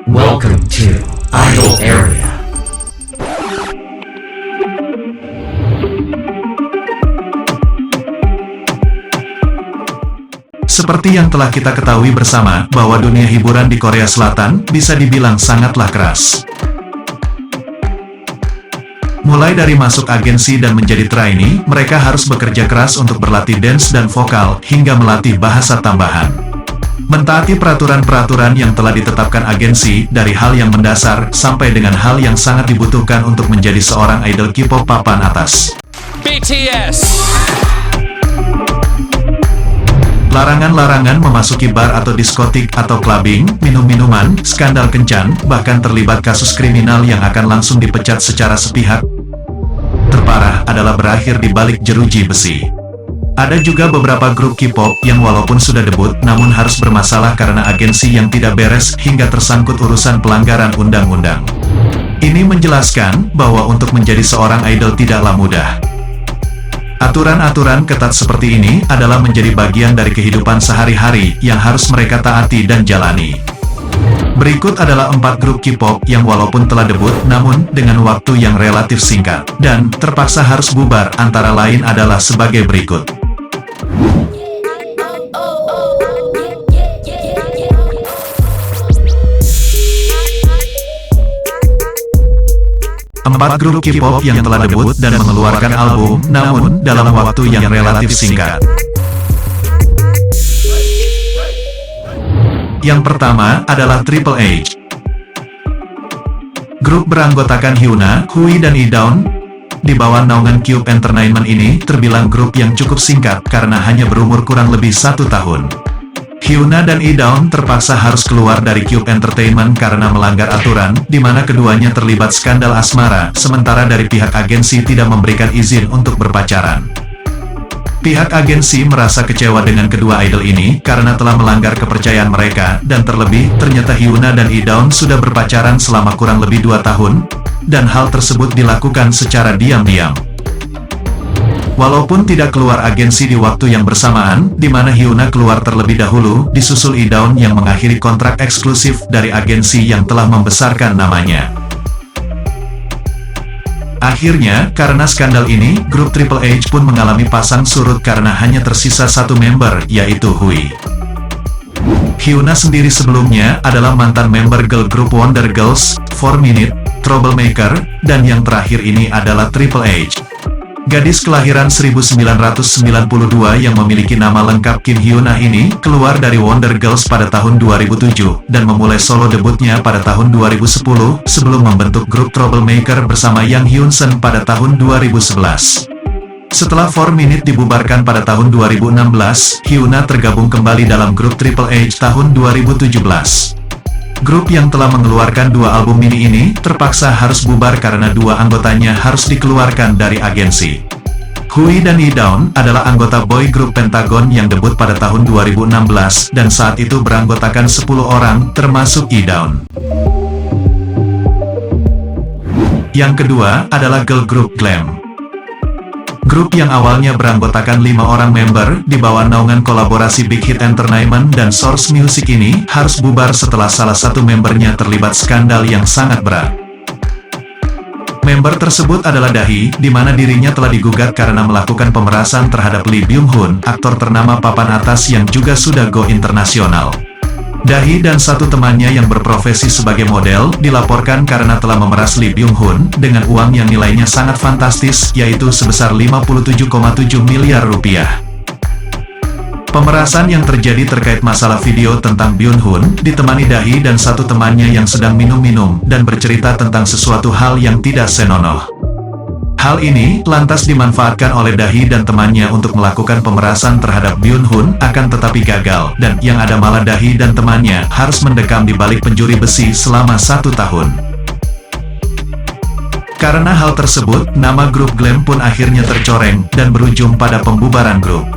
Welcome to Idol Area. Seperti yang telah kita ketahui bersama, bahwa dunia hiburan di Korea Selatan bisa dibilang sangatlah keras. Mulai dari masuk agensi dan menjadi trainee, mereka harus bekerja keras untuk berlatih dance dan vokal, hingga melatih bahasa tambahan. Mentaati peraturan-peraturan yang telah ditetapkan agensi, dari hal yang mendasar, sampai dengan hal yang sangat dibutuhkan untuk menjadi seorang idol K-pop papan atas. BTS. Larangan-larangan memasuki bar atau diskotik atau clubbing, minum-minuman, skandal kencan, bahkan terlibat kasus kriminal yang akan langsung dipecat secara sepihak. Terparah adalah berakhir di balik jeruji besi. Ada juga beberapa grup K-pop yang walaupun sudah debut, namun harus bermasalah karena agensi yang tidak beres hingga tersangkut urusan pelanggaran undang-undang. Ini menjelaskan bahwa untuk menjadi seorang idol tidaklah mudah. Aturan-aturan ketat seperti ini adalah menjadi bagian dari kehidupan sehari-hari yang harus mereka taati dan jalani. Berikut adalah 4 grup K-pop yang walaupun telah debut namun dengan waktu yang relatif singkat dan terpaksa harus bubar, antara lain adalah sebagai berikut. Empat grup K-pop yang telah debut dan mengeluarkan album, namun dalam waktu yang relatif singkat. Yang pertama adalah Triple H. Grup beranggotakan Hyuna, Hui dan Idawn, di bawah naungan Cube Entertainment ini terbilang grup yang cukup singkat karena hanya berumur kurang lebih 1 tahun. Hyuna dan Idawn terpaksa harus keluar dari Cube Entertainment karena melanggar aturan, di mana keduanya terlibat skandal asmara, sementara dari pihak agensi tidak memberikan izin untuk berpacaran. Pihak agensi merasa kecewa dengan kedua idol ini karena telah melanggar kepercayaan mereka, dan terlebih, ternyata Hyuna dan Idawn sudah berpacaran selama kurang lebih 2 tahun, dan hal tersebut dilakukan secara diam-diam. Walaupun tidak keluar agensi di waktu yang bersamaan, di mana Hyuna keluar terlebih dahulu, disusul Idawn yang mengakhiri kontrak eksklusif dari agensi yang telah membesarkan namanya. Akhirnya, karena skandal ini, grup Triple H pun mengalami pasang surut karena hanya tersisa 1 member, yaitu Hui. Hyuna sendiri sebelumnya adalah mantan member girl group Wonder Girls, 4 Minute, Troublemaker, dan yang terakhir ini adalah Triple H. Gadis kelahiran 1992 yang memiliki nama lengkap Kim Hyuna ini, keluar dari Wonder Girls pada tahun 2007, dan memulai solo debutnya pada tahun 2010, sebelum membentuk grup Troublemaker bersama Yang Hyun-sun pada tahun 2011. Setelah 4 Minute dibubarkan pada tahun 2016, Hyuna tergabung kembali dalam grup Triple H tahun 2017. Grup yang telah mengeluarkan 2 album mini ini, terpaksa harus bubar karena 2 anggotanya harus dikeluarkan dari agensi. Hui dan Idawn adalah anggota boy group Pentagon yang debut pada tahun 2016, dan saat itu beranggotakan 10 orang, termasuk Idawn. Yang kedua adalah girl group Glam. Grup yang awalnya beranggotakan 5 orang member, di bawah naungan kolaborasi Big Hit Entertainment dan Source Music ini, harus bubar setelah salah satu membernya terlibat skandal yang sangat berat. Member tersebut adalah Dahi, di mana dirinya telah digugat karena melakukan pemerasan terhadap Lee Byung-hun, aktor ternama papan atas yang juga sudah go internasional. Dahi dan 1 temannya yang berprofesi sebagai model, dilaporkan karena telah memeras Lee Byung-hun, dengan uang yang nilainya sangat fantastis, yaitu sebesar 57,7 miliar rupiah. Pemerasan yang terjadi terkait masalah video tentang Byung-hun, ditemani Dahi dan 1 temannya yang sedang minum-minum, dan bercerita tentang sesuatu hal yang tidak senonoh. Hal ini lantas dimanfaatkan oleh Dahi dan temannya untuk melakukan pemerasan terhadap Byung-hun, akan tetapi gagal, dan yang ada malah Dahi dan temannya harus mendekam di balik penjuri besi selama 1 tahun. Karena hal tersebut, nama grup Glam pun akhirnya tercoreng, dan berujung pada pembubaran grup.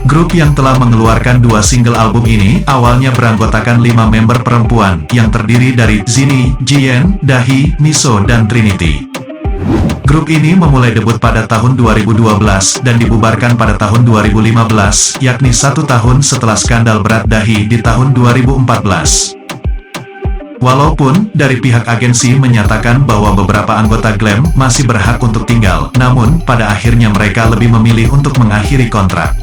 Grup yang telah mengeluarkan 2 single album ini, awalnya beranggotakan 5 member perempuan, yang terdiri dari Zinnie, Jiyen, Dahi, Miso dan Trinity. Grup ini memulai debut pada tahun 2012 dan dibubarkan pada tahun 2015, yakni 1 tahun setelah skandal berat dahi di tahun 2014. Walaupun dari pihak agensi menyatakan bahwa beberapa anggota Glam masih berhak untuk tinggal, namun pada akhirnya mereka lebih memilih untuk mengakhiri kontrak.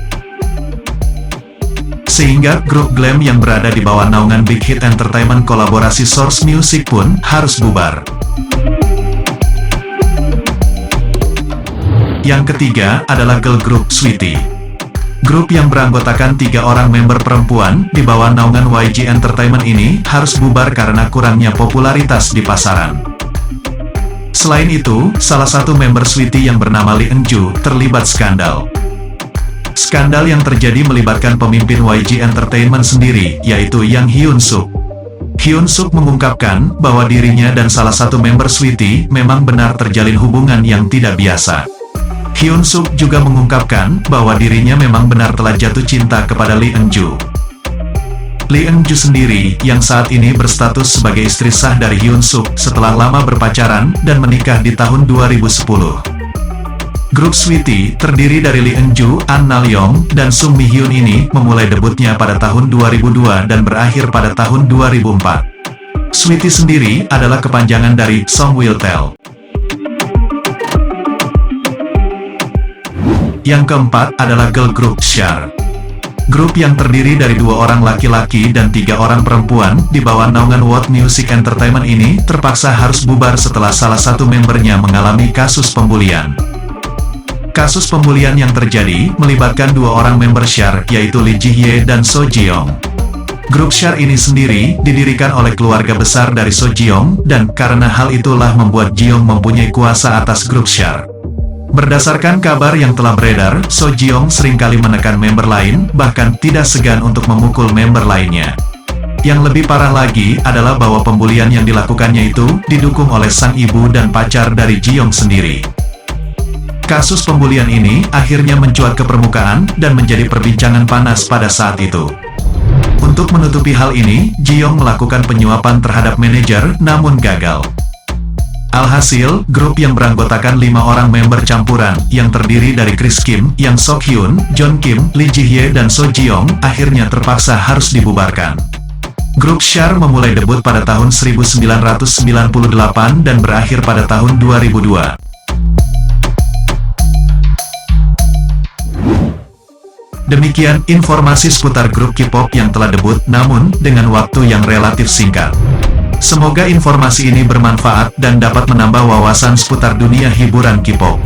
Sehingga grup Glam yang berada di bawah naungan Big Hit Entertainment kolaborasi Source Music pun harus bubar. Yang ketiga adalah girl group Sweetie. Grup yang beranggotakan 3 orang member perempuan di bawah naungan YG Entertainment ini harus bubar karena kurangnya popularitas di pasaran. Selain itu, salah satu member Sweetie yang bernama Lee Eun-ju terlibat skandal. Skandal yang terjadi melibatkan pemimpin YG Entertainment sendiri, yaitu Yang Hyun-suk. Hyun-suk mengungkapkan bahwa dirinya dan salah satu member Sweetie memang benar terjalin hubungan yang tidak biasa. Hyun-suk juga mengungkapkan bahwa dirinya memang benar telah jatuh cinta kepada Lee Eun-ju. Lee Eun-ju sendiri, yang saat ini berstatus sebagai istri sah dari Hyun-suk setelah lama berpacaran dan menikah di tahun 2010. Grup Sweetie, terdiri dari Lee Eun-ju, An Na-leong, dan Sung Mi-hyun ini memulai debutnya pada tahun 2002 dan berakhir pada tahun 2004. Sweetie sendiri adalah kepanjangan dari Song Will Tell. Yang keempat adalah girl group Shar. Grup yang terdiri dari 2 orang laki-laki dan 3 orang perempuan di bawah naungan World Music Entertainment ini terpaksa harus bubar setelah salah satu membernya mengalami kasus pembulian. Kasus pembulian yang terjadi melibatkan 2 orang member Shar, yaitu Lee Ji-hye dan So Ji-young. Grup Shar ini sendiri didirikan oleh keluarga besar dari So Ji-young, dan karena hal itulah membuat Ji-young mempunyai kuasa atas grup Shar. Berdasarkan kabar yang telah beredar, So Ji-young seringkali menekan member lain, bahkan tidak segan untuk memukul member lainnya. Yang lebih parah lagi adalah bahwa pembulian yang dilakukannya itu didukung oleh sang ibu dan pacar dari Ji-young sendiri. Kasus pembulian ini akhirnya mencuat ke permukaan dan menjadi perbincangan panas pada saat itu. Untuk menutupi hal ini, Ji-young melakukan penyuapan terhadap manajer, namun gagal. Alhasil, grup yang beranggotakan 5 orang member campuran, yang terdiri dari Chris Kim, Yang Sok-hyun, John Kim, Lee Ji-hye dan So Ji-young, akhirnya terpaksa harus dibubarkan. Grup Shar memulai debut pada tahun 1998 dan berakhir pada tahun 2002. Demikian informasi seputar grup K-pop yang telah debut, namun dengan waktu yang relatif singkat. Semoga informasi ini bermanfaat dan dapat menambah wawasan seputar dunia hiburan K-pop.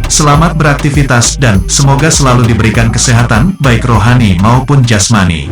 Selamat beraktivitas dan semoga selalu diberikan kesehatan, baik rohani maupun jasmani.